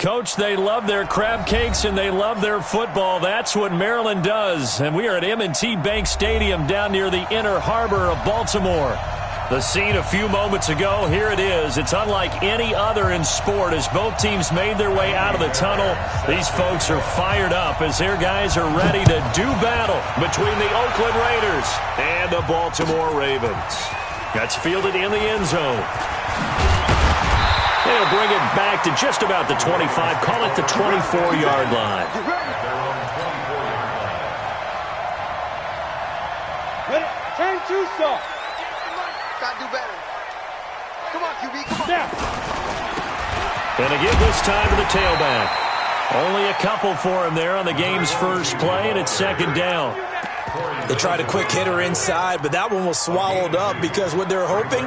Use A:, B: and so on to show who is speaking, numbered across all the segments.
A: Coach, they love their crab cakes and they love their football. That's what Maryland does. And we are at M&T Bank Stadium down near the Inner Harbor of Baltimore. The scene a few moments ago, here it is. It's unlike any other in sport as both teams made their way out of the tunnel. These folks are fired up as their guys are ready to do battle between the Oakland Raiders and the Baltimore Ravens. That's fielded in the end zone. They'll bring it back to just about the 25. Call it the 24-yard line.
B: Turn two stop.
C: Gotta do better. Come on, QB. Come on.
A: And again this time to the tailback. Only a couple for him there on the game's first play, and it's second down.
D: They tried a quick hitter inside, but that one was swallowed up because what they're hoping,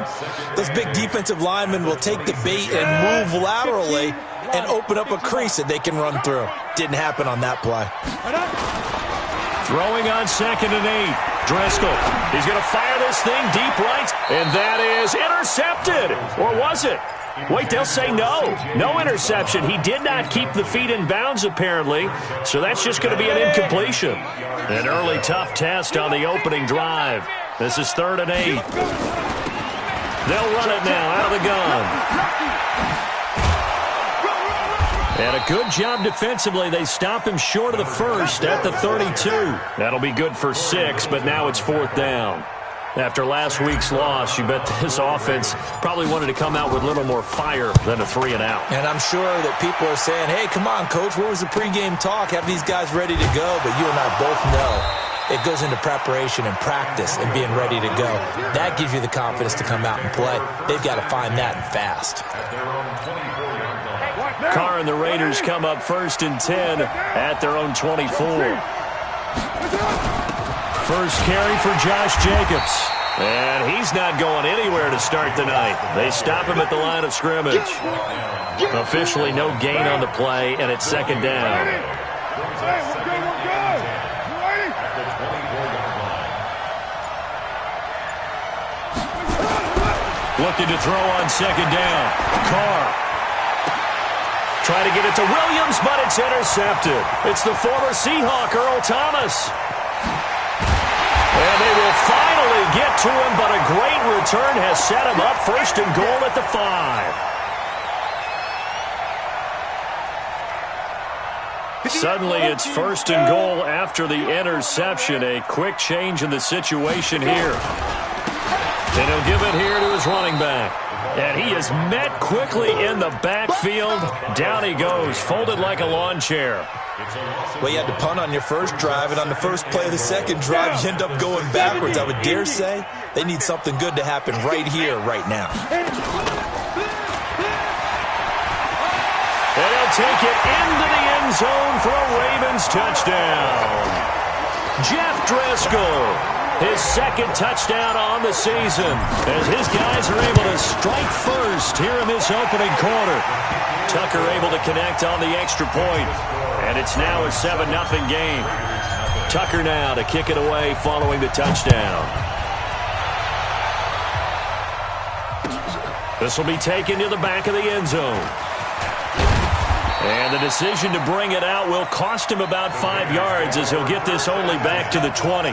D: those big defensive linemen will take the bait and move laterally and open up a crease that they can run through. Didn't happen on that play.
A: Throwing on 2nd and 8. Driscoll. He's going to fire this thing deep right, and that is intercepted. Or was it? Wait, they'll say no. No interception. He did not keep the feet in bounds, apparently, so that's just going to be an incompletion. An early tough test on the opening drive. This is 3rd and 8. They'll run it now out of the gun. And a good job defensively. They stop him short of the first at the 32. That'll be good for 6, but now it's 4th down. After last week's loss, you bet this offense probably wanted to come out with a little more fire than a 3-and-out.
D: And I'm sure that people are saying, hey, come on, Coach, where was the pregame talk? Have these guys ready to go? But you and I both know it goes into preparation and practice and being ready to go. That gives you the confidence to come out and play. They've got to find that and fast.
A: Carr and the Raiders come up 1st and 10 at their own 24. First carry for Josh Jacobs. And he's not going anywhere to start the night. They stop him at the line of scrimmage. Officially no gain on the play, and it's 2nd down. Looking to throw on 2nd down. Carr. Trying to get it to Williams, but it's intercepted. It's the former Seahawk, Earl Thomas. And they will finally get to him, but a great return has set him up 1st and goal at the 5. Suddenly it's 1st and goal after the interception. A quick change in the situation here. And he'll give it here to his running back. And he is met quickly in the backfield. Down he goes, folded like a lawn chair.
D: Well, you had to punt on your first drive, and on the first play of the second drive, you end up going backwards. I would dare say they need something good to happen right here, right now.
A: And he'll take it into the end zone for a Ravens touchdown. Jeff Driscoll, his 2nd touchdown on the season, as his guys are able to strike first here in this opening quarter. Tucker able to connect on the extra point, and it's now a 7-0 game. Tucker now to kick it away following the touchdown. This will be taken to the back of the end zone. And the decision to bring it out will cost him about 5 yards as he'll get this only back to the 20.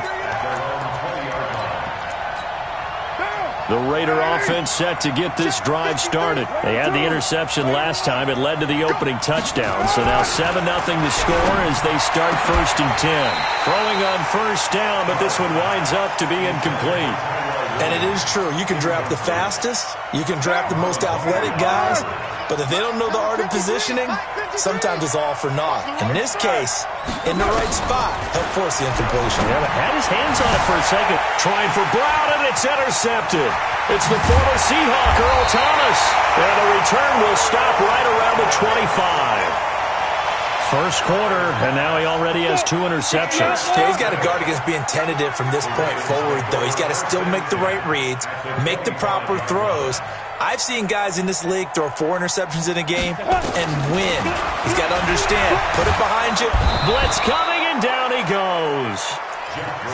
A: The Raider offense set to get this drive started. They had the interception last time. It led to the opening touchdown. So now 7-0 to score as they start 1st and 10. Throwing on 1st down, but this one winds up to be incomplete.
D: And it is true. You can draft the fastest. You can draft the most athletic guys. But if they don't know the art of positioning, sometimes it's all for naught. In this case, in the right spot, he'll force the incompletion.
A: Yeah, but had his hands on it for a second. Trying for Brown, and it's intercepted. It's the former Seahawk, Earl Thomas. And the return will stop right around the 25. First quarter, and now he already has 2 interceptions.
D: Yeah, he's got to guard against being tentative from this point forward, though. He's got to still make the right reads, make the proper throws. I've seen guys in this league throw 4 interceptions in a game and win. He's got to understand, put it behind you.
A: Blitz coming, and down he goes.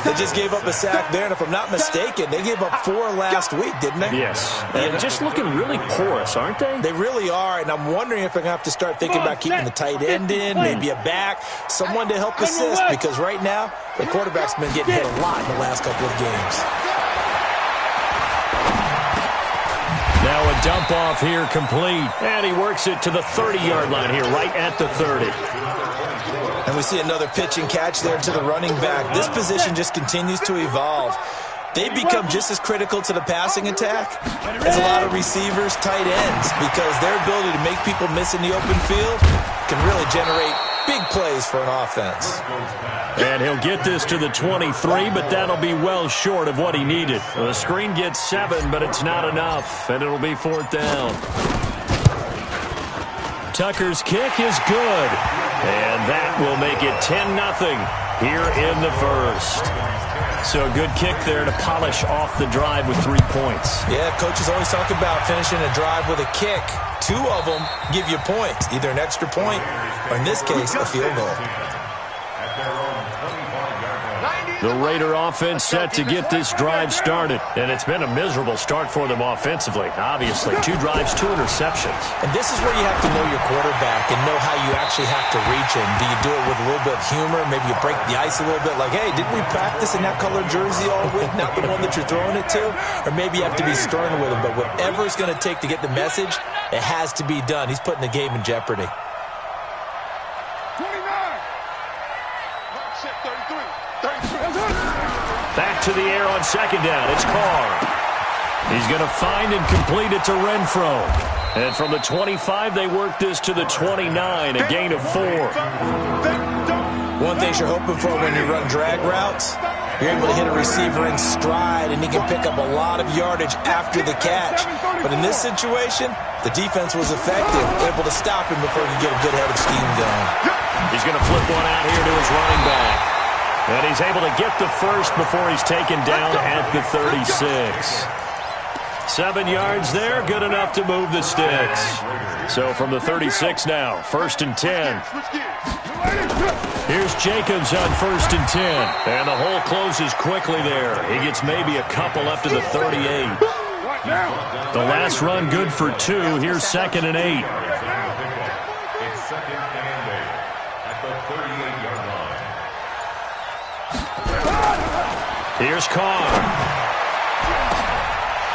D: They just gave up a sack there, and if I'm not mistaken, they gave up 4 last week, didn't they?
A: Yes. And just looking really porous, aren't they?
D: They really are, and I'm wondering if they're going to have to start thinking about keeping the tight end in, maybe a back, someone to help assist, because right now, the quarterback's been getting hit a lot in the last couple of games.
A: Now a dump off here complete, and he works it to the 30-yard line here, right at the 30.
D: And we see another pitch and catch there to the running back. This position just continues to evolve. They become just as critical to the passing attack as a lot of receivers, tight ends, because their ability to make people miss in the open field can really generate big plays for an offense.
A: And he'll get this to the 23, but that'll be well short of what he needed. The screen gets 7, but it's not enough, and it'll be 4th down. Tucker's kick is good, and that will make it 10-0 here in the first. So a good kick there to polish off the drive with 3 points.
D: Yeah, coaches always talk about finishing a drive with a kick. 2 of them give you points, either an extra point or, in this case, a field goal.
A: The Raider offense set to get this drive started, and it's been a miserable start for them offensively. Obviously, 2 drives, 2 interceptions.
D: And this is where you have to know your quarterback and know how you actually have to reach him. Do you do it with a little bit of humor? Maybe you break the ice a little bit, like, hey, didn't we practice in that color jersey all week, not the one that you're throwing it to? Or maybe you have to be stern with him, but whatever it's going to take to get the message, it has to be done. He's putting the game in jeopardy.
C: 29.
A: Back to the air on 2nd down. It's Carr. He's going to find and complete it to Renfro. And from the 25, they work this to the 29, a gain of 4.
D: One thing you're hoping for when you run drag routes, you're able to hit a receiver in stride, and he can pick up a lot of yardage after the catch. But in this situation, the defense was effective, able to stop him before he could get a good head of steam going.
A: He's going to flip one out here to his running back. And he's able to get the first before he's taken down at the 36. 7 yards there, good enough to move the sticks. So from the 36 now, 1st and 10. Here's Jacobs on 1st and 10. And the hole closes quickly there. He gets maybe a couple up to the 38. The last run good for 2. Here's 2nd and 8. Here's Carr.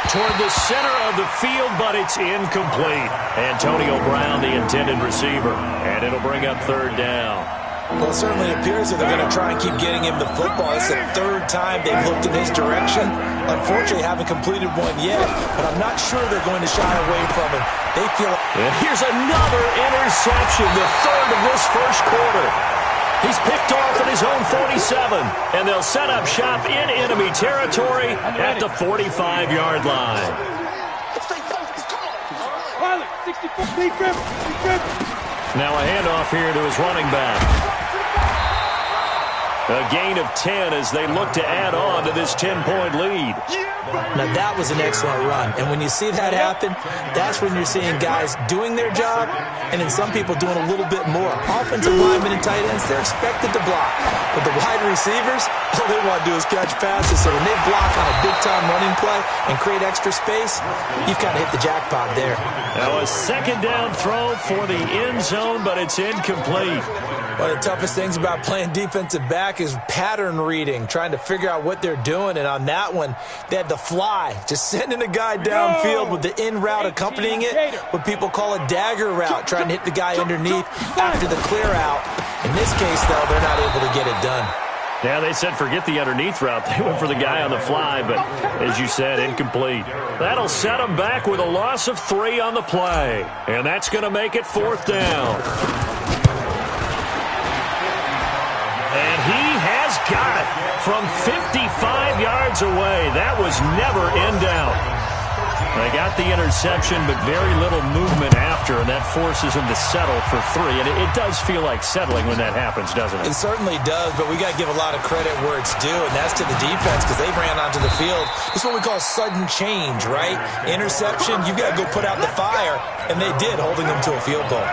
A: Toward the center of the field, but it's incomplete. Antonio Brown, the intended receiver. And it'll bring up 3rd down.
D: Well, it certainly appears that they're going to try and keep getting him the football. It's the 3rd time they've looked in his direction. Unfortunately, haven't completed one yet, but I'm not sure they're going to shy away from him. They feel...
A: And here's another interception, the 3rd of this first quarter. He's picked off at his own 47, and they'll set up shop in enemy territory at the 45-yard line. Now a handoff here to his running back. A gain of 10 as they look to add on to this 10-point lead.
D: Now, that was an excellent run. And when you see that happen, that's when you're seeing guys doing their job and then some people doing a little bit more. Offensive linemen and tight ends, they're expected to block. But the wide receivers, all they want to do is catch passes. So when they block on a big-time running play and create extra space, you've kind of hit the jackpot there.
A: Now a 2nd down throw for the end zone, but it's incomplete.
D: One of the toughest things about playing defensive back is pattern reading, trying to figure out what they're doing. And on that one, they had the fly, just sending a guy downfield with the in route accompanying it, what people call a dagger route, trying to hit the guy underneath after the clear out. In this case, though, they're not able to get it done.
A: Yeah, they said forget the underneath route. They went for the guy on the fly, but as you said, incomplete. That'll set them back with a loss of 3 on the play. And that's going to make it 4th down. And he has got it from 55 yards away. That was never in doubt. They got the interception, but very little movement after, and that forces him to settle for 3. And it does feel like settling when that happens, doesn't it?
D: It certainly does, but we got to give a lot of credit where it's due, and that's to the defense because they ran onto the field. This is what we call sudden change, right? Interception, you got to go put out the fire, and they did, holding them to a field goal.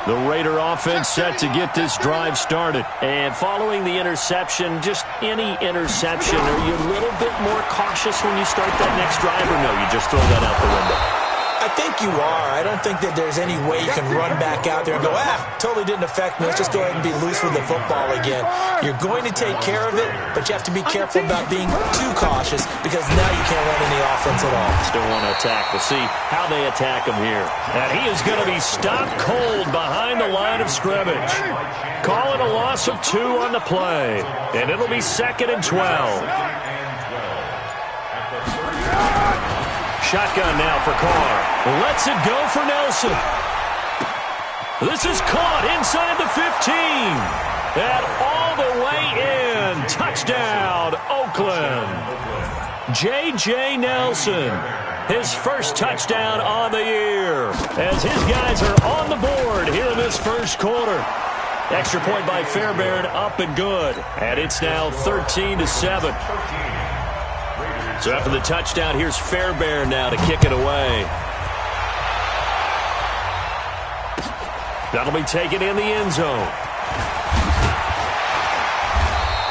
A: The Raider offense set to get this drive started. And following the interception, just any interception, are you a little bit more cautious when you start that next drive, or no, you just throw that out the window?
D: I think you are. I don't think that there's any way you can run back out there and go, totally didn't affect me. Let's just go ahead and be loose with the football again. You're going to take care of it, but you have to be careful about being too cautious because now you can't run any offense at all.
A: Still want to attack. We'll see how they attack him here. And he is going to be stopped cold behind the line of scrimmage. Call it a loss of 2 on the play. And it'll be 2nd and 12. Shotgun now for Carr. Lets it go for Nelson. This is caught inside the 15. And all the way in. Touchdown, Oakland. J.J. Nelson. His first touchdown on the year. As his guys are on the board here in this first quarter. Extra point by Fairbairn, up and good. And it's now 13-7. So after the touchdown, here's Fairbairn now to kick it away. That'll be taken in the end zone.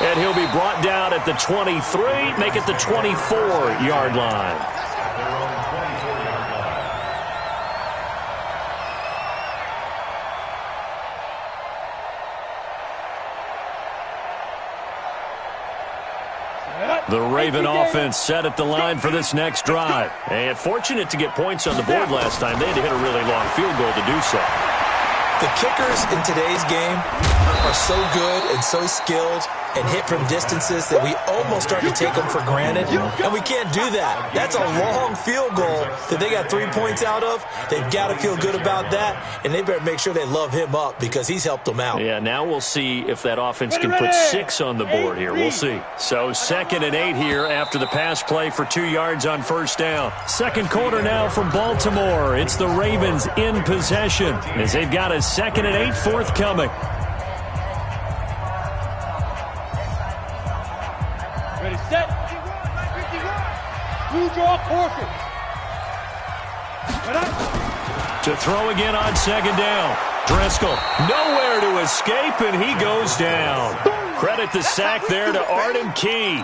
A: And he'll be brought down at the 23, make it the 24-yard line. The Raven offense set at the line for this next drive. And fortunate to get points on the board last time. They had to hit a really long field goal to do so.
D: The kickers in today's game are so good and so skilled and hit from distances that we almost start to take them for granted. And we can't do that. That's a long field goal that they got 3 points out of. They've got to feel good about that, and they better make sure they love him up because he's helped them out.
A: Yeah, now we'll see if that offense can put 6 on the board here. We'll see. So 2nd and 8 here after the pass play for 2 yards on first down. Second quarter now from Baltimore. It's the Ravens in possession as they've got a 2nd and 8 forthcoming.
B: Ready, set. Blue draw, Corker.
A: To throw again on 2nd down. Driscoll nowhere to escape, and he goes down. Credit the sack there to Arden Key.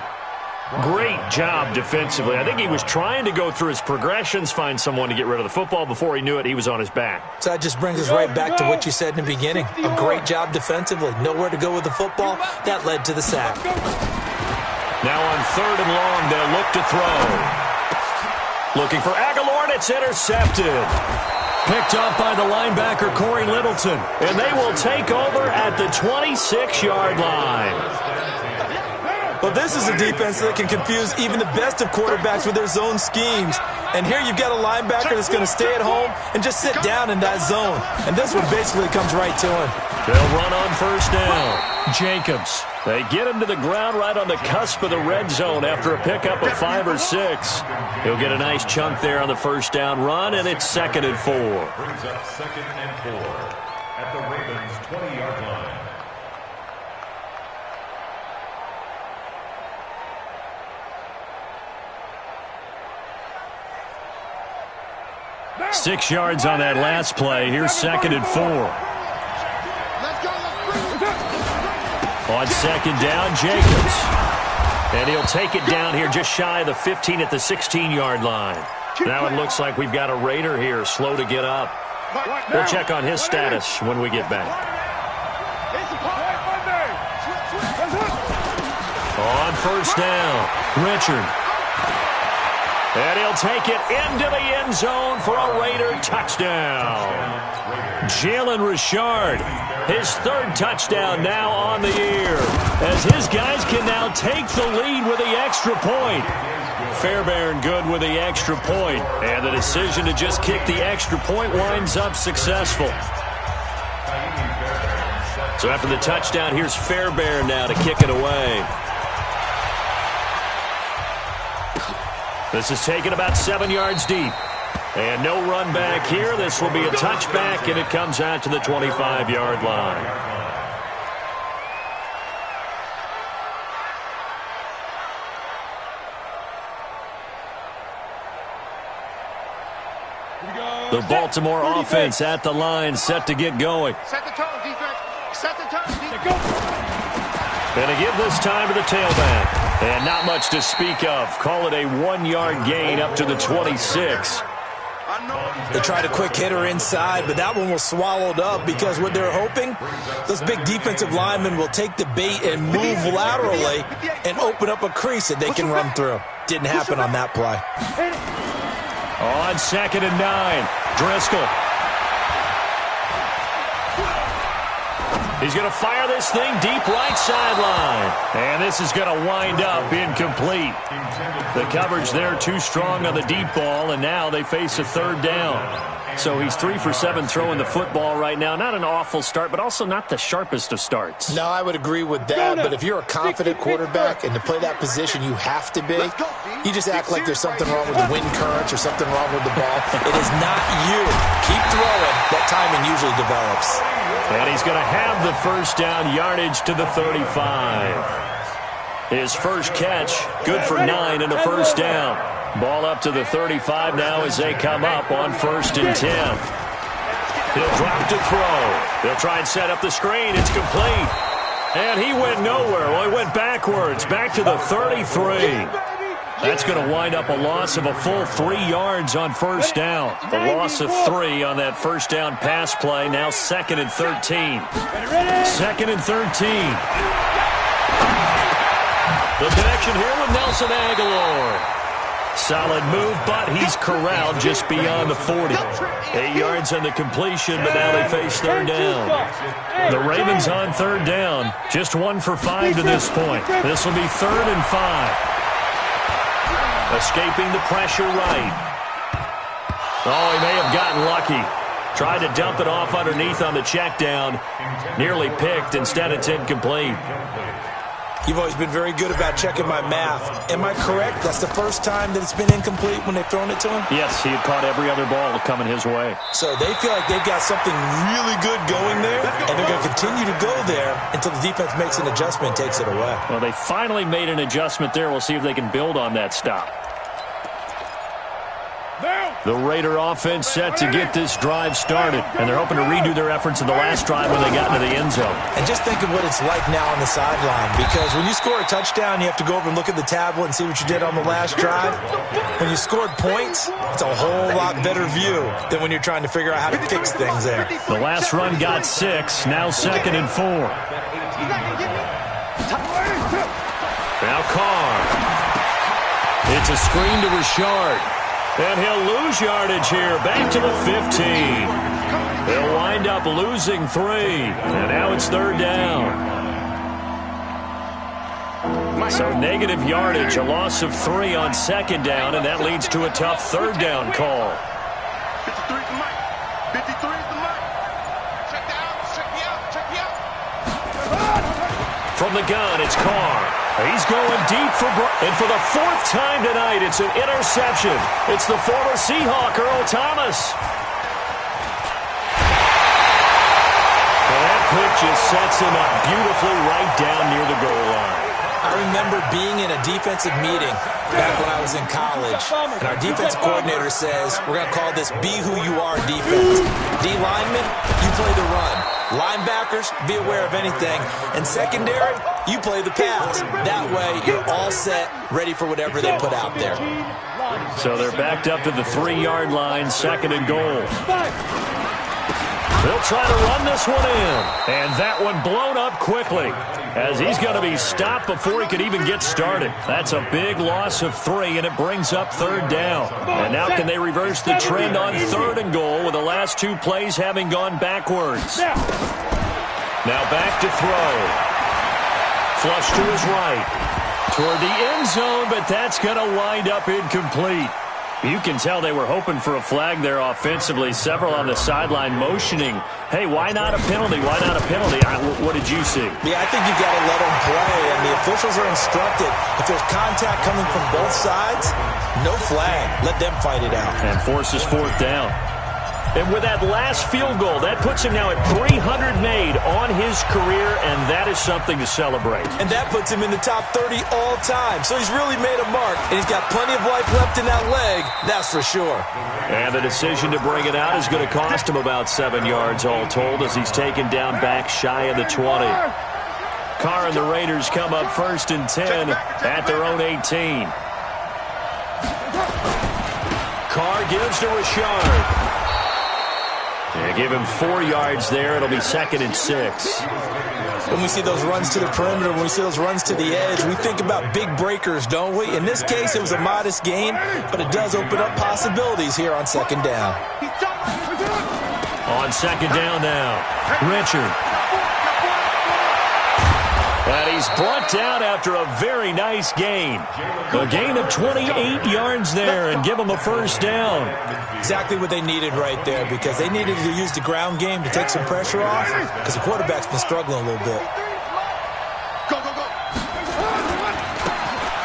A: Great job defensively. I think he was trying to go through his progressions, find someone to get rid of the football. Before he knew it, he was on his back.
D: So that just brings us right back to what you said in the beginning. A great job defensively. Nowhere to go with the football. That led to the sack.
A: Now on 3rd and long, they'll look to throw. Looking for Aguilar, and it's intercepted. Picked up by the linebacker, Corey Littleton. And they will take over at the 26-yard line.
D: Well, this is a defense that can confuse even the best of quarterbacks with their zone schemes. And here you've got a linebacker that's going to stay at home and just sit down in that zone. And this one basically comes right to him.
A: They'll run on first down. Jacobs. They get him to the ground right on the cusp of the red zone after a pickup of 5 or 6. He'll get a nice chunk there on the first down run, and it's 2nd and 4.
E: Brings up 2nd and 4 at the Ravens' 20-yard line.
A: Six yards on that last play. Here's 2nd and 4. On 2nd down, Jacobs. And he'll take it down here just shy of the 15 at the 16-yard line. Now it looks like we've got a Raider here slow to get up. We'll check on his status when we get back. On first down, Richard. And he'll take it into the end zone for a Raider touchdown. Jalen Richard, his 3rd touchdown now on the year, as his guys can now take the lead with the extra point. Fairbairn good with the extra point, and the decision to just kick the extra point winds up successful. So after the touchdown, here's Fairbairn now to kick it away. This is taken about 7 yards deep. And no run back here. This will be a touchback, and it comes out to the 25-yard line.
B: Here we go.
A: The Baltimore offense at the line, set to get going.
C: Set the tone, defense. Set the tone, defense.
A: Going to give this time to the tailback. And not much to speak of. Call it a 1-yard gain up to the 26.
D: They tried a quick hitter inside, but that one was swallowed up because what they're hoping, those big defensive linemen will take the bait and move laterally and open up a crease that they can run through. Didn't happen on that play.
A: On 2nd and 9, Driscoll. He's going to fire this thing deep right sideline. And this is going to wind up incomplete. The coverage there too strong on the deep ball, and now they face a 3rd down. So he's 3 for 7 throwing the football right now. Not an awful start, but also not the sharpest of starts.
D: No, I would agree with that, but if you're a confident quarterback and to play that position you have to be, you just act like there's something wrong with the wind currents or something wrong with the ball. It is not you. Keep throwing. That timing usually develops.
A: And he's going to have the 1st down yardage to the 35. His first catch, good for 9 and a 1st down. Ball up to the 35 now as they come up on 1st and 10. He'll drop to throw. They'll try and set up the screen. It's complete. And he went nowhere. Well, he went backwards, back to the 33. That's going to wind up a loss of a full 3 yards on 1st down. The loss of 3 on that 1st down pass play. Now 2nd and 13. 2nd and 13. The connection here with Nelson Aguilar. Solid move, but he's corralled just beyond the 40. 8 yards on the completion, but now they face 3rd down. The Ravens on 3rd down. Just 1 for 5 to this point. This will be 3rd and 5. Escaping the pressure right. Oh, he may have gotten lucky. Tried to dump it off underneath on the check down. Nearly picked. Instead, it's incomplete.
D: You've always been very good about checking my math. Am I correct? That's the first time that it's been incomplete when they've thrown it to him?
A: Yes, he had caught every other ball coming his way.
D: So they feel like they've got something really good going there, and they're going to continue to go there until the defense makes an adjustment and takes it away.
A: Well, they finally made an adjustment there. We'll see if they can build on that stop. The Raider offense set to get this drive started, and they're hoping to redo their efforts in the last drive when they got into the end zone.
D: And just think of what it's like now on the sideline, because when you score a touchdown, you have to go over and look at the tablet and see what you did on the last drive. When you scored points, it's a whole lot better view than when you're trying to figure out how to fix things there.
A: The last run got 6, now 2nd and 4. Now Carr. It's a screen to Richard. And he'll lose yardage here, back to the 15. They'll wind up losing 3, and now it's 3rd down. So negative yardage, a loss of 3 on 2nd down, and that leads to a tough 3rd down call.
C: 53 is the mic. 53 is the mic. Check the out, check the out, check the out.
A: From the gun, it's Carr. He's going deep and for the 4th time tonight, it's an interception. It's the former Seahawk, Earl Thomas. Well, that pitch just sets him up beautifully right down near the goal line.
D: I remember being in a defensive meeting back when I was in college, and our defensive coordinator says, we're going to call this Be Who You Are defense. D linemen, you play the run. Linebackers, be aware of anything. And secondary, you play the pass. That way, you're all set, ready for whatever they put out there.
A: So they're backed up to the 3-yard line, 2nd and goal. They'll try to run this one in. And that one blown up quickly, as he's going to be stopped before he could even get started. That's a big loss of 3, and it brings up 3rd down. And now can they reverse the trend on 3rd and goal with the last 2 plays having gone backwards? Now back to throw. Flush to his right. Toward the end zone, but that's going to wind up incomplete. You can tell they were hoping for a flag there offensively. Several on the sideline motioning, hey, why not a penalty? Why not a penalty? What did you see?
D: Yeah, I think you've got to let them play, and the officials are instructed. If there's contact coming from both sides, no flag. Let them fight it out.
A: And forces 4th down. And with that last field goal, that puts him now at 300 made on his career, and that is something to celebrate.
D: And that puts him in the top 30 all time. So he's really made a mark, and he's got plenty of life left in that leg, that's for sure.
A: And the decision to bring it out is going to cost him about 7 yards all told as he's taken down back shy of the 20. Carr and the Raiders come up 1st and 10 at their own 18. Carr gives to Richard. Yeah, give him 4 yards there. It'll be 2nd and 6.
D: When we see those runs to the perimeter, when we see those runs to the edge, we think about big breakers, don't we? In this case, it was a modest gain, but it does open up possibilities here on 2nd down.
A: On 2nd down now, Richard. And he's brought down after a very nice gain. A gain of 28 yards there and give him a 1st down.
D: Exactly what they needed right there, because they needed to use the ground game to take some pressure off, because the quarterback's been struggling a little bit.
C: Go, go, go.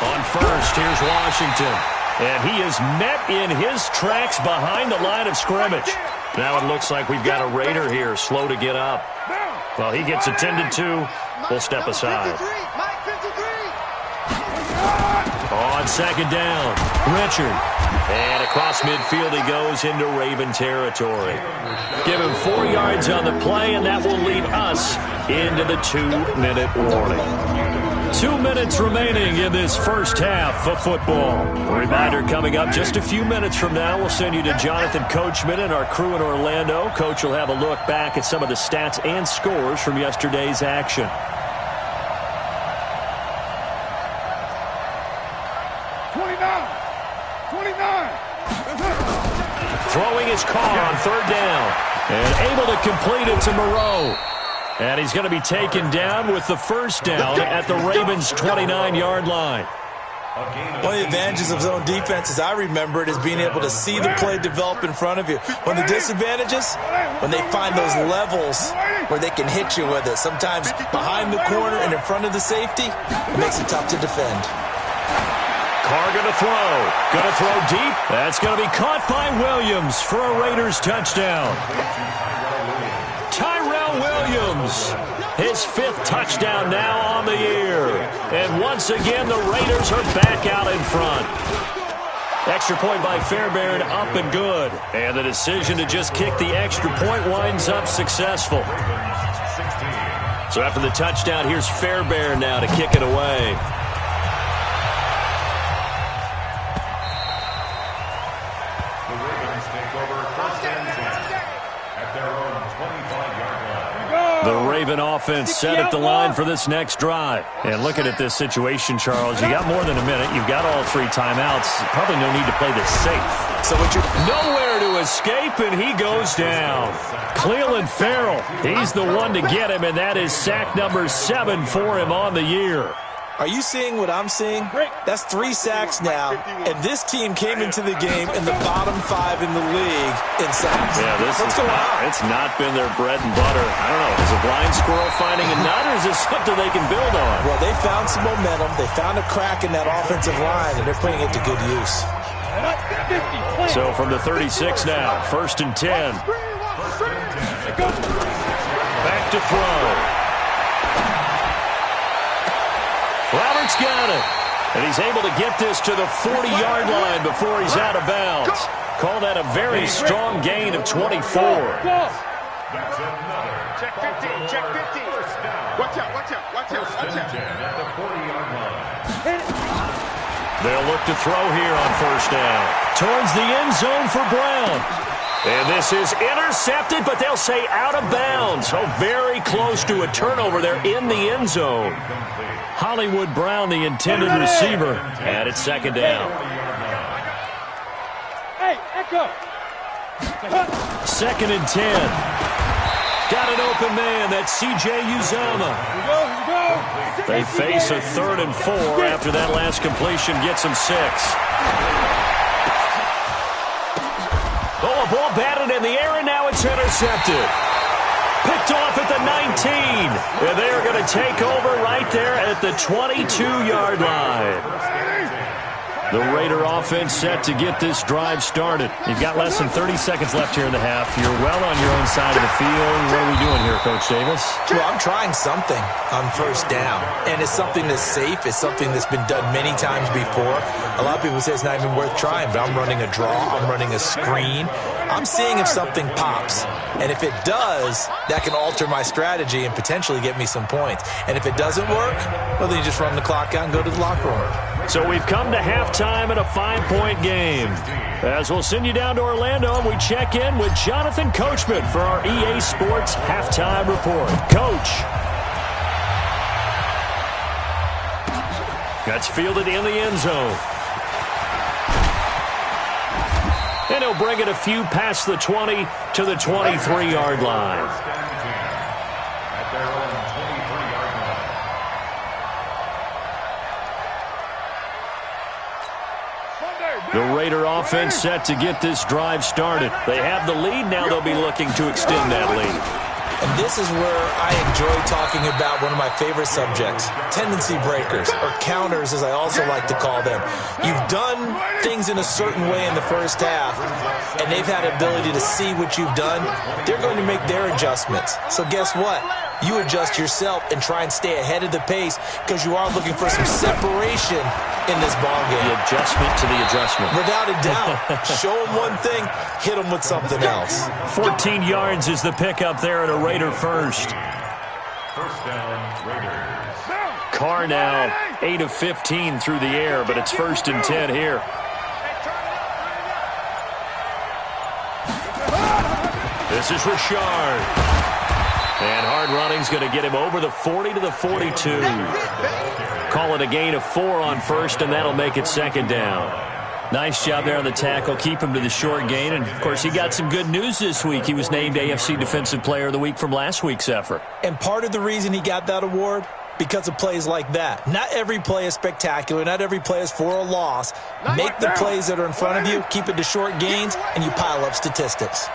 A: On 1st, here's Washington. And he is met in his tracks behind the line of scrimmage. Now it looks like we've got a Raider here, slow to get up. Well, he gets attended to. We'll step aside. On 2nd down, Richard. And across midfield he goes into Raven territory. Give him 4 yards on the play, and that will lead us into the 2-minute warning. 2 minutes remaining in this first half of football. A reminder coming up just a few minutes from now. We'll send you to Jonathan Coachman and our crew in Orlando. Coach will have a look back at some of the stats and scores from yesterday's action. Throwing his Carr on 3rd down. And able to complete it to Moreau. And he's going to be taken down with the 1st down at the Ravens' 29-yard line.
D: One of the advantages of zone defense, as I remember it, is being able to see the play develop in front of you. One of the disadvantages, when they find those levels where they can hit you with it, sometimes behind the corner and in front of the safety, it makes it tough to defend.
A: Carr going to throw. Going to throw deep. That's going to be caught by Williams for a Raiders touchdown. Tyrell Williams, his 5th touchdown now on the year. And once again, the Raiders are back out in front. Extra point by Fairbairn, up and good. And the decision to just kick the extra point winds up successful. So after the touchdown, here's Fairbairn now to kick it away. The Raven offense set at the line for this next drive. And looking at this situation, Charles, you got more than a minute. You've got all 3 timeouts. Probably no need to play this safe.
D: So what you're...
A: Nowhere to escape, and he goes down. Cleveland Farrell, he's the one to get him, and that is sack number 7 for him on the year.
D: Are you seeing what I'm seeing? That's 3 sacks now, and this team came into the game in the bottom 5 in the league in sacks.
A: Yeah, it's not been their bread and butter. I don't know, is a blind squirrel finding a nut, or is this something they can build on?
D: Well, they found some momentum. They found a crack in that offensive line, and they're putting it to good use.
A: So from the 36 now, 1st and 10. Back to throw. Roberts got it. And he's able to get this to the 40-yard line before he's out of bounds. Call that a very strong gain of 24.
C: Check 15, check 15. Watch out, watch out, watch out, watch out.
E: At the 40-yard line.
A: They'll look to throw here on 1st down. Towards the end zone for Brown. And this is intercepted, but they'll say out of bounds. So very close to a turnover there in the end zone. Hollywood Brown, the intended receiver, and it's 2nd down.
B: Hey, echo.
A: 2nd and 10. Got an open man. That's C.J. Uzama. They face a 3rd and 4 after that last completion gets them 6. Oh, a ball batted in the air, and now it's intercepted. Picked off at the 19. And they are going to take over right there at the 22-yard line. The Raider offense set to get this drive started. You've got less than 30 seconds left here in the half. You're well on your own side of the field. What are we doing here, Coach Davis?
D: Well, I'm trying something on first down, and it's something that's safe. It's something that's been done many times before. A lot of people say it's not even worth trying, but I'm running a draw. I'm running a screen. I'm seeing if something pops, and if it does, that can alter my strategy and potentially get me some points. And if it doesn't work, well, then you just run the clock out and go to the locker room.
A: So we've come to halftime in a 5-point game. As we'll send you down to Orlando, and we check in with Jonathan Coachman for our EA Sports Halftime Report. Coach. That's fielded in the end zone. And he'll bring it a few past the 20 to the 23-yard line.
E: At their own 23-yard line.
A: The Raider offense set to get this drive started. They have the lead. Now they'll be looking to extend that lead.
D: And this is where I enjoy talking about one of my favorite subjects, tendency breakers, or counters as I also like to call them. You've done things in a certain way in the first half, and they've had the ability to see what you've done. They're going to make their adjustments. So guess what? You adjust yourself and try and stay ahead of the pace because you are looking for some separation in this ballgame.
A: The adjustment to the adjustment.
D: Without a doubt. Show them one thing, hit them with something else.
A: 14 yards is the pickup there at a Raider first.
E: First down, Raiders.
A: Carr now 8 of 15 through the air, but it's 1st and 10 here. This is Richard. And hard running's going to get him over the 40 to the 42. Call it a gain of 4 on first, and that'll make it 2nd down. Nice job there on the tackle. Keep him to the short gain. And, of course, he got some good news this week. He was named AFC Defensive Player of the Week from last week's effort.
D: And part of the reason he got that award, because of plays like that. Not every play is spectacular. Not every play is for a loss. Make the plays that are in front of you, keep it to short gains, and you pile up statistics.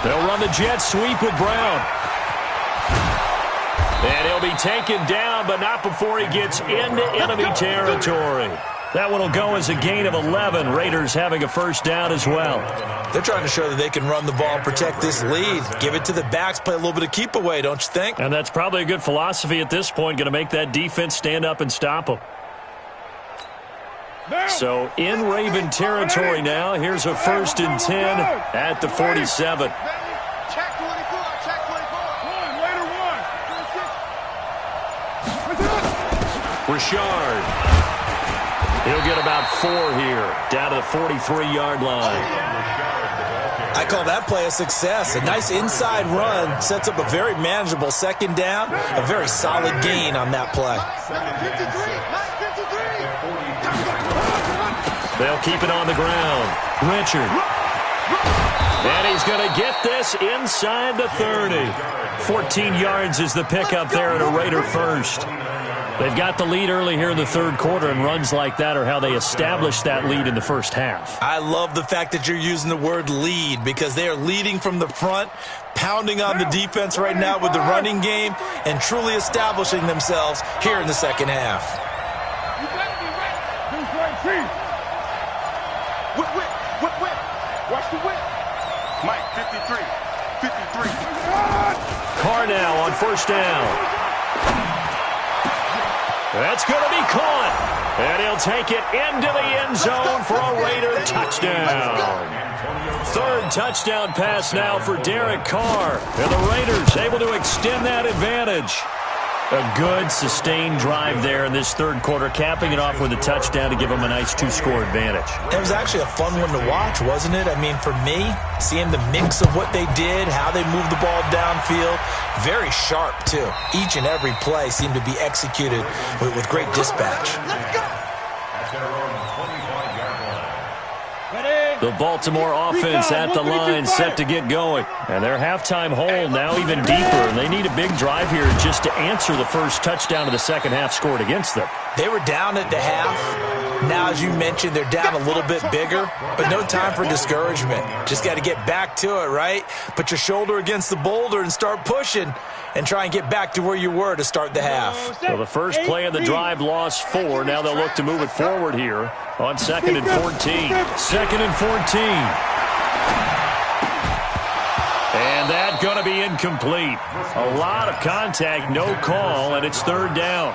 A: They'll run the jet sweep with Brown. And he'll be taken down, but not before he gets into enemy territory. That one will go as a gain of 11. Raiders having a 1st down as well.
D: They're trying to show that they can run the ball and protect this lead. Give it to the backs, play a little bit of keep away, don't you think?
A: And that's probably a good philosophy at this point, going to make that defense stand up and stop them. So in Raven territory now, here's a 1st and 10 at the 47.
C: Check 24, check 24.
B: Later one.
A: Richard. He'll get about 4 here, down to the 43-yard line.
D: I call that play a success. A nice inside run sets up a very manageable 2nd down. A very solid gain on that play.
A: They'll keep it on the ground. Richard. And he's going to get this inside the 30. 14 yards is the pickup there at a Raider 1st. They've got the lead early here in the 3rd quarter, and runs like that are how they establish that lead in the first half.
D: I love the fact that you're using the word lead because they are leading from the front, pounding on the defense right now with the running game, and truly establishing themselves here in the 2nd half.
C: Whip. Watch the whip. Mike, 53.
A: Carr now on 1st down. That's going to be caught. And he'll take it into the end zone for a Raider touchdown. 3rd touchdown pass now for Derek Carr. And the Raiders able to extend that advantage. A good, sustained drive there in this 3rd quarter, capping it off with a touchdown to give them a nice 2-score advantage.
D: It was actually a fun one to watch, wasn't it? I mean, for me, seeing the mix of what they did, how they moved the ball downfield, very sharp, too. Each and every play seemed to be executed with great dispatch.
A: The Baltimore offense at the line set to get going. And their halftime hole now even deeper. And they need a big drive here just to answer the first touchdown of the 2nd half scored against them.
D: They were down at the half. Now, as you mentioned, they're down a little bit bigger, but no time for discouragement. Just got to get back to it, right? Put your shoulder against the boulder and start pushing. and try and get back to where you were to start the half.
A: So the first play of the drive lost 4. Now they'll look to move it forward here on 2nd and 14. 2nd and 14. And that's going to be incomplete. A lot of contact, no call, and it's 3rd down.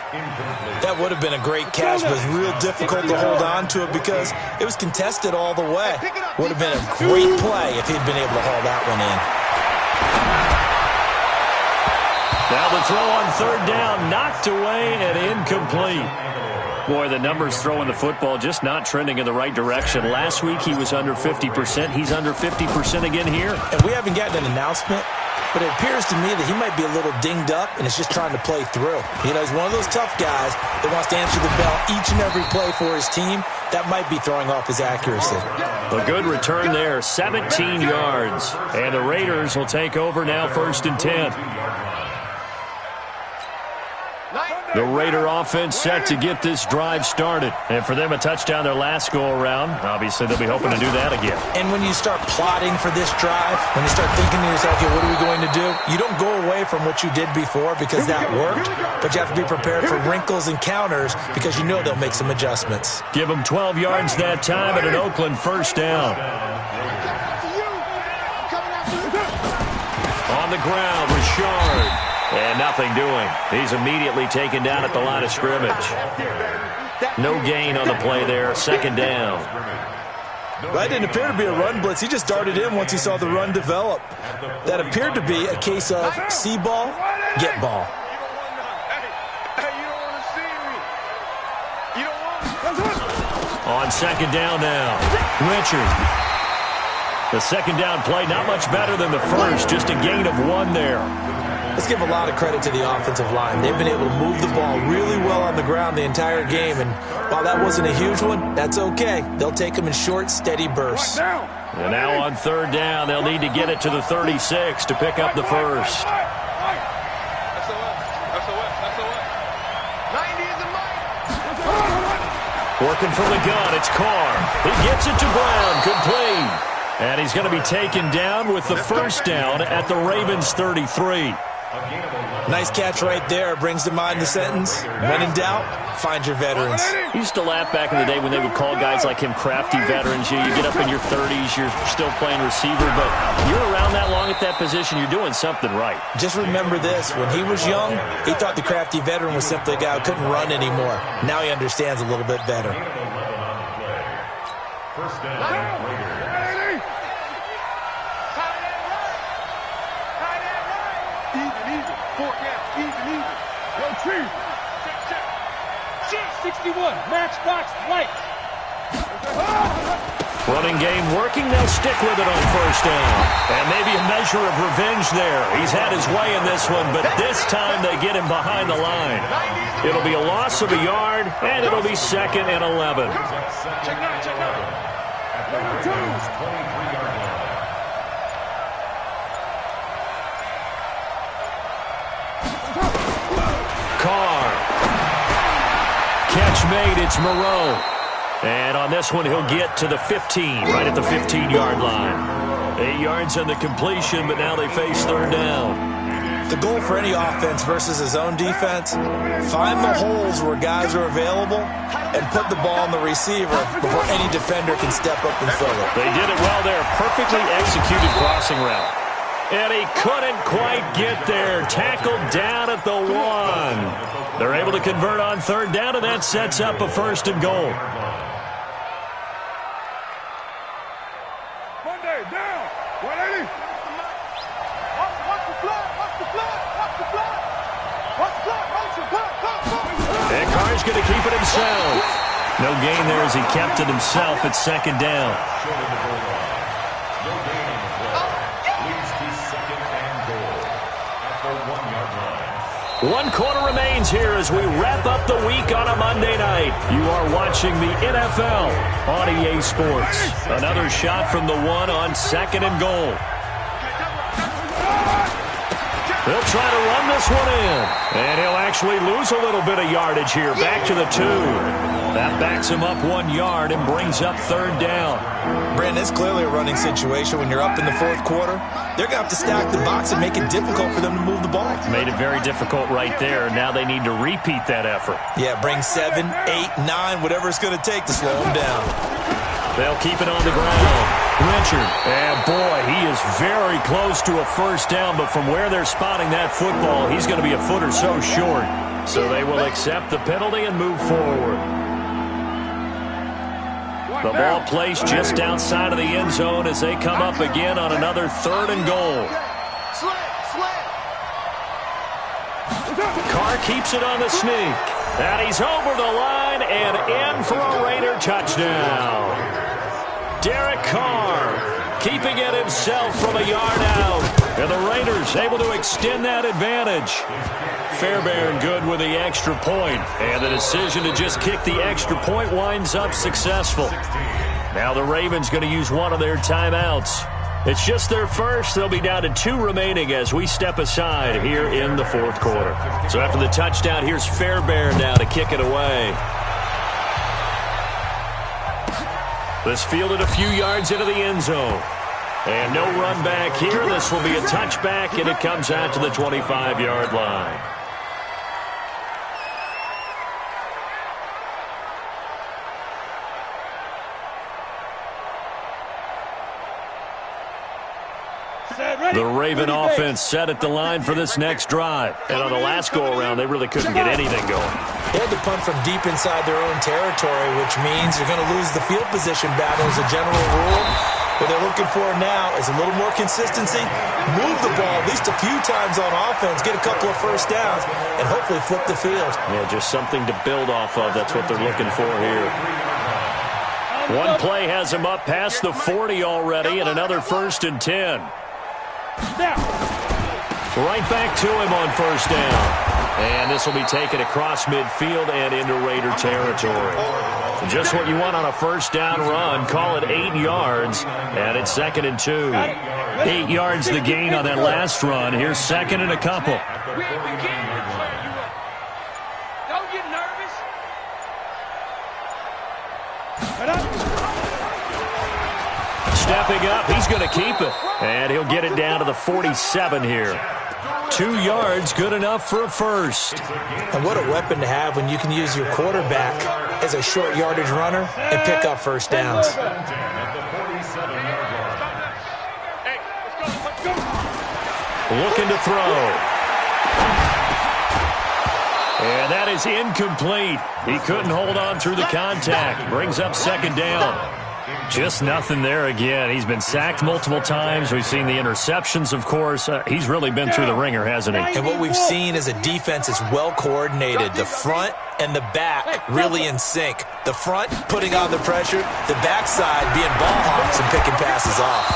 D: That would have been a great catch, but it's real difficult to hold on to it because it was contested all the way. Would have been a great play if he'd been able to haul that one in.
A: Now the throw on 3rd down, knocked away and incomplete. Boy, the numbers throwing the football just not trending in the right direction. Last week he was under 50%. He's under 50% again here.
D: And we haven't gotten an announcement, but it appears to me that he might be a little dinged up and is just trying to play through. You know, he's one of those tough guys that wants to answer the bell each and every play for his team. That might be throwing off his accuracy.
A: A good return there, 17 yards. And the Raiders will take over now, 1st and 10. The Raider offense set to get this drive started. And for them, a touchdown their last go-around. Obviously, they'll be hoping to do that again.
D: And when you start plotting for this drive, when you start thinking to yourself, okay, what are we going to do? You don't go away from what you did before because that worked, but you have to be prepared for wrinkles and counters because you know they'll make some adjustments.
A: Give them 12 yards that time at an Oakland 1st down. On the ground, Richard. And nothing doing. He's immediately taken down at the line of scrimmage. No gain on the play there. 2nd down.
D: That didn't appear to be a run blitz. He just darted in once he saw the run develop. That appeared to be a case of see ball, get ball.
A: On 2nd down now. Richard. The 2nd down play, not much better than the first. Just a gain of 1 there.
D: Let's give a lot of credit to the offensive line. They've been able to move the ball really well on the ground the entire game, and while that wasn't a huge one, that's okay. They'll take them in short, steady bursts.
A: And now on 3rd down, they'll need to get it to the 36 to pick up the first. Working from the gun, it's Carr. He gets it to Brown, complete. And he's going to be taken down with the 1st down at the Ravens 33.
D: Nice catch right there. Brings to mind the sentence, when in doubt, find your veterans.
A: Used to laugh back in the day when they would call guys like him crafty veterans. You get up in your 30s, you're still playing receiver, but you're around that long at that position, you're doing something right.
D: Just remember this. When he was young, he thought the crafty veteran was simply a guy who couldn't run anymore. Now he understands a little bit better.
E: 1st down.
B: Yo, Chief. 61, matchbox light.
A: Running game working, they'll stick with it on 1st down. And maybe a measure of revenge there. He's had his way in this one, but this time they get him behind the line. It'll be a loss of a yard, and it'll be 2nd and 11. Carr. Catch made, it's Moreau. And on this one, he'll get to the 15, right at the 15-yard line. 8 yards on the completion, but now they face 3rd down.
D: The goal for any offense versus his own defense, find the holes where guys are available and put the ball on the receiver before any defender can step up and fill it.
A: They did it well there. Perfectly executed crossing route. And he couldn't quite get there. Tackled down at the 1. They're able to convert on 3rd down, and that sets up a 1st and goal.
B: Monday, down. 180. Watch the flag.
A: And Carr's going to keep it himself. No gain there as he kept it himself at 2nd down. One quarter remains here as we wrap up the week on a Monday night. You are watching the NFL on EA Sports. Another shot from the 1 on 2nd and goal. They'll try to run this one in. And he'll actually lose a little bit of yardage here. Back to the 2. That backs him up 1 yard and brings up 3rd down.
D: Brandon, it's clearly a running situation when you're up in the 4th quarter. They're going to have to stack the box and make it difficult for them to move the ball.
A: Made it very difficult right there. Now they need to repeat that effort.
D: Yeah, bring 7, 8, 9, whatever it's going to take to slow them down.
A: They'll keep it on the ground. Richard, and boy, he is very close to a 1st down, but from where they're spotting that football, he's going to be a foot or so short. So they will accept the penalty and move forward. The ball placed just outside of the end zone as they come up again on another 3rd and goal. Carr keeps it on the sneak. And he's over the line and in for a Raider touchdown. Derek Carr keeping it himself from a yard out. And the Raiders able to extend that advantage. Fairbairn good with the extra point. And the decision to just kick the extra point winds up successful. Now the Ravens going to use one of their timeouts. It's just their first. They'll be down to 2 remaining as we step aside here in the 4th quarter. So after the touchdown, here's Fairbairn now to kick it away. This fielded a few yards into the end zone. And no run back here. This will be a touchback, and it comes out to the 25-yard line. The Raven offense set at the line for this next drive. And on the last go-around, they really couldn't get anything going.
D: They had to punt from deep inside their own territory, which means you're going to lose the field position battle as a general rule. What they're looking for now is a little more consistency, move the ball at least a few times on offense, get a couple of 1st downs, and hopefully flip the field.
A: Yeah, just something to build off of. That's what they're looking for here. One play has him up past the 40 already, and another 1st and 10. Right back to him on 1st down. And this will be taken across midfield and into Raider territory. Just what you want on a 1st down run. Call it 8 yards, and it's 2nd and 2. 8 yards the gain on that last run. Here's 2nd and a couple.
B: Don't get nervous.
A: Stepping up, he's going to keep it. And he'll get it down to the 47 here. 2 yards, good enough for a 1st.
D: And what a weapon to have when you can use your quarterback as a short yardage runner and pick up 1st downs.
A: Looking to throw. And that is incomplete. He couldn't hold on through the contact. Brings up 2nd down. Just nothing there again. He's been sacked multiple times. We've seen the interceptions, of course. He's really been through the ringer, hasn't he?
D: And what we've seen is a defense that's well coordinated. The front and the back really in sync. The front putting on the pressure, the backside being ball hawks and picking passes off.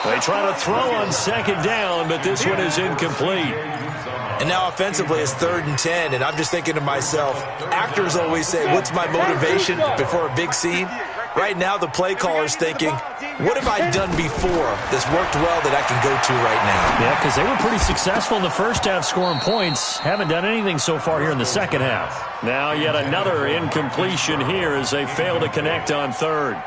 A: They try to throw on 2nd down, but this one is incomplete.
D: And now offensively it's 3rd and 10, and I'm just thinking to myself, actors always say, what's my motivation before a big scene? Right now the play caller's thinking, what have I done before that's worked well that I can go to right now?
A: Yeah, because they were pretty successful in the 1st half scoring points. Haven't done anything so far here in the 2nd half. Now yet another incompletion here as they fail to connect on 3rd.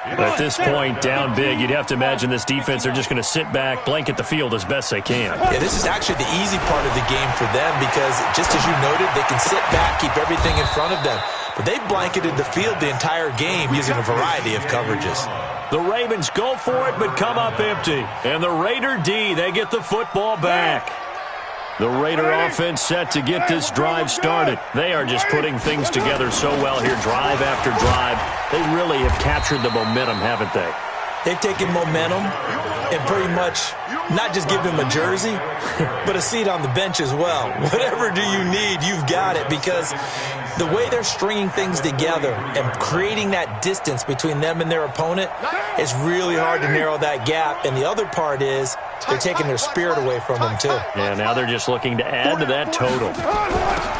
A: At this point, down big, you'd have to imagine this defense, they're just going to sit back, blanket the field as best they can.
D: Yeah, this is actually the easy part of the game for them because, just as you noted, they can sit back, keep everything in front of them. But they blanketed the field the entire game using a variety of coverages.
A: The Ravens go for it but come up empty. And the Raider D, they get the football back. The Raider offense set to get this drive started. They are just putting things together so well here, drive after drive. They really have captured the momentum, haven't they?
D: They've taken momentum and pretty much not just give them a jersey, but a seat on the bench as well. Whatever do you need, you've got it, because the way they're stringing things together and creating that distance between them and their opponent, it's really hard to narrow that gap. And the other part is they're taking their spirit away from them, too.
A: Yeah, now they're just looking to add to that total.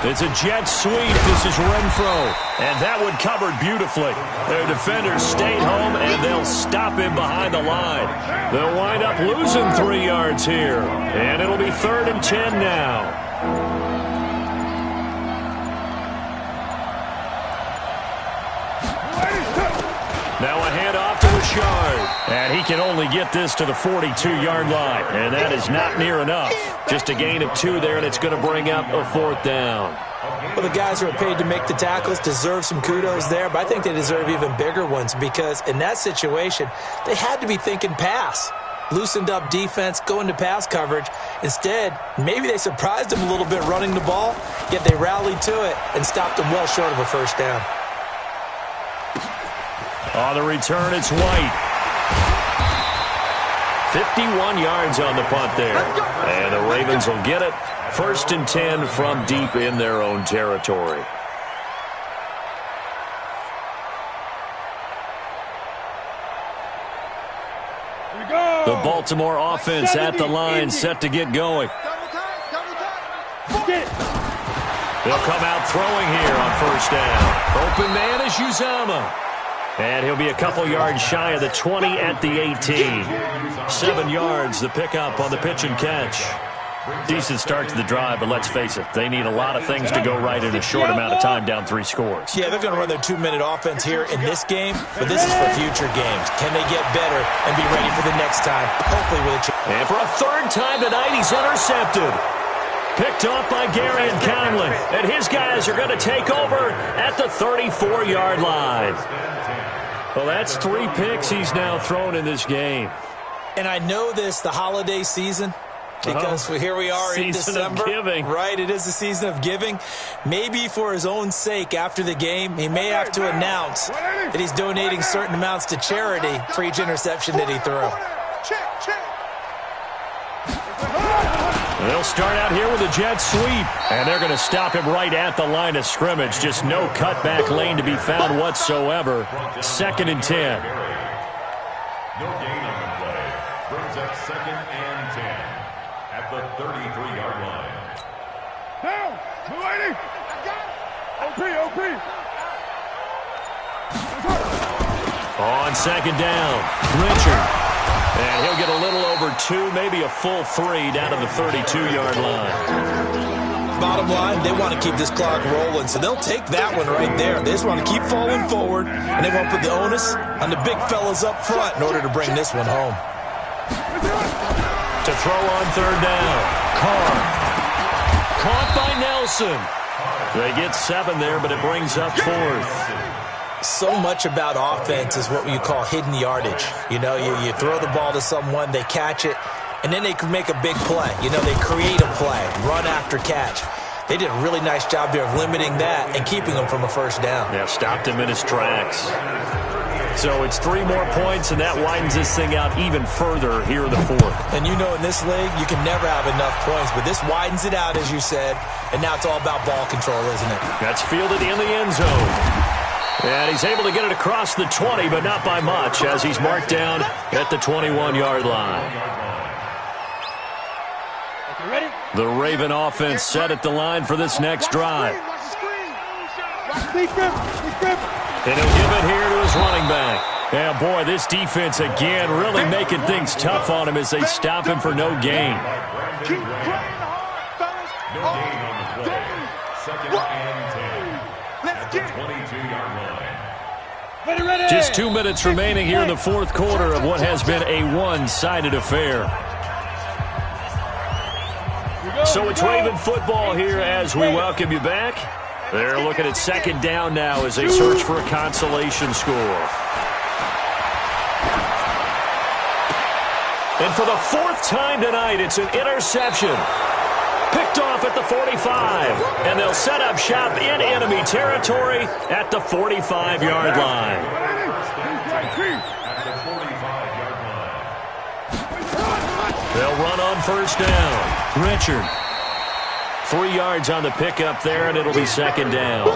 A: It's a jet sweep. This is Renfro. And that one covered beautifully. Their defenders stayed home, and they'll stop him behind the line. They'll wind up losing 3 yards here. And it'll be 3rd and 10 now. Now a handoff to Richard. And he can only get this to the 42-yard line. And that is not near enough. Just a gain of 2 there, and it's going to bring up a 4th down.
D: Well, the guys who are paid to make the tackles deserve some kudos there, but I think they deserve even bigger ones because in that situation, they had to be thinking pass. Loosened up defense, going to pass coverage. Instead, maybe they surprised them a little bit running the ball, yet they rallied to it and stopped them well short of a 1st down.
A: On the return, it's White. 51 yards on the punt there. And the Ravens will get it. 1st and 10 from deep in their own territory. The Baltimore offense at the line, set to get going. They'll come out throwing here on 1st down. Open man is Uzama. And he'll be a couple yards shy of the 20 at the 18. 7 yards, the pickup on the pitch and catch. Decent start to the drive, but let's face it, they need a lot of things to go right in a short amount of time, down 3 scores.
D: Yeah, they're going to run their 2-minute offense here in this game, but this is for future games. Can they get better and be ready for the next time, hopefully with a chance?
A: And for a 3rd time tonight, he's intercepted. Picked off by Gary and Conlon, and his guys are going to take over at the 34-yard line. Well, that's 3 picks he's now thrown in this game.
D: And I know this, the holiday season, because here we are in December.
A: Season of giving.
D: Right, it is the season of giving. Maybe for his own sake after the game, he may have to announce that he's donating certain amounts to charity for each interception that he threw.
A: They'll start out here with a jet sweep, and they're going to stop him right at the line of scrimmage. Just no cutback lane to be found whatsoever. 2nd and 10.
E: No gain on the play. Brings up 2nd and 10 at the 33-yard line.
C: Down, 280. OP.
A: On 2nd down, Richard. And he'll get a little over 2, maybe a full 3 down to the 32-yard line.
D: Bottom line, they want to keep this clock rolling, so they'll take that one right there. They just want to keep falling forward, and they want to put the onus on the big fellas up front in order to bring this one home.
A: To throw on 3rd down, Carr. Caught by Nelson. They get 7 there, but it brings up 4th.
D: So much about offense is what you call hidden yardage. You know, you throw the ball to someone, they catch it, and then they can make a big play. You know, they create a play, run after catch. They did a really nice job there of limiting that and keeping him from a 1st down.
A: Yeah, stopped him in his tracks. So it's 3 more points, and that widens this thing out even further here in the 4th.
D: And you know in this league, you can never have enough points, but this widens it out, as you said, and now it's all about ball control, isn't it?
A: That's fielded in the end zone. And he's able to get it across the 20, but not by much, as he's marked down at the 21-yard line. The Raven offense set at the line for this next drive. And he'll give it here to his running back. Yeah, boy, this defense again really making things tough on him as they stop him for no gain.
C: Keep playing hard, fellas.
E: No gain on the play. 2nd and 10 at the 22-yard line.
A: Just 2 minutes remaining here in the 4th quarter of what has been a one-sided affair. So it's Raven football here as we welcome you back. They're looking at 2nd down now as they search for a consolation score. And for the 4th time tonight, it's an interception. Picked off at the 45, and they'll set up shop in enemy territory at the 45-yard line. They'll run on 1st down. Richard 3 yards on the pickup there, and it'll be second down.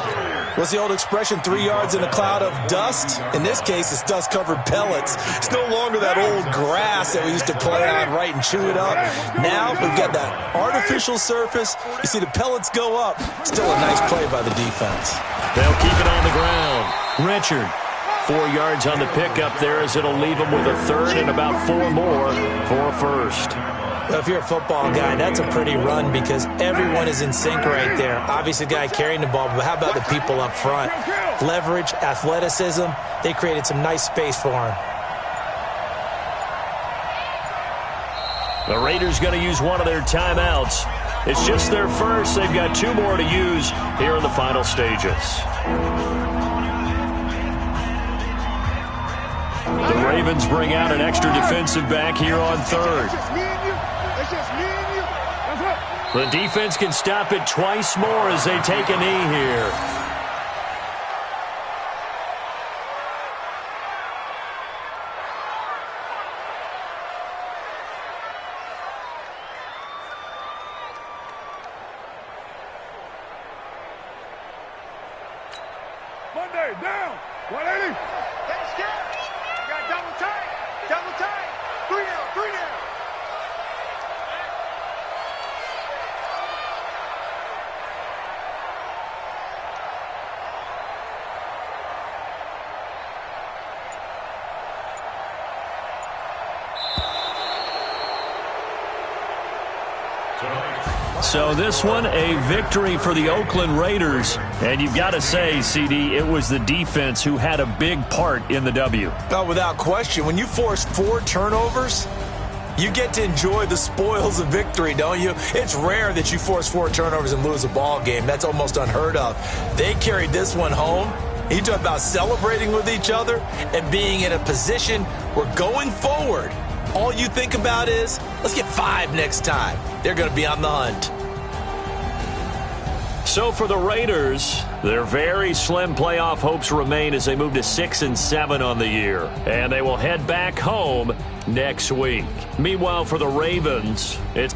D: What's the old expression, 3 yards in a cloud of dust? In this case, it's dust-covered pellets. It's no longer that old grass that we used to play on, right, and chew it up. Now we've got that artificial surface. You see the pellets go up. Still a nice play by the defense.
A: They'll keep it on the ground. Richard, 4 yards on the pickup there as it'll leave them with a third and about 4 more for a first.
D: Well, if you're a football guy, that's a pretty run because everyone is in sync right there. Obviously, the guy carrying the ball, but how about the people up front? Leverage, athleticism, they created some nice space for him.
A: The Raiders going to use one of their timeouts. It's just their first. They've got 2 more to use here in the final stages. The Ravens bring out an extra defensive back here on third. The defense can stop it twice more as they take a knee here.
C: Monday, down. 180.
B: Hey, Skip. You got double tight. Double tight. 3 down, 3 down.
A: So this one, a victory for the Oakland Raiders. And you've got to say, CD, it was the defense who had a big part in the W.
D: Oh, without question. When you force 4 turnovers, you get to enjoy the spoils of victory, don't you? It's rare that you force 4 turnovers and lose a ball game. That's almost unheard of. They carried this one home. You talk about celebrating with each other and being in a position where going forward, all you think about is, let's get 5 next time. They're going to be on the hunt.
A: So for the Raiders, their very slim playoff hopes remain as they move to 6-7 on the year. And they will head back home next week. Meanwhile, for the Ravens, it's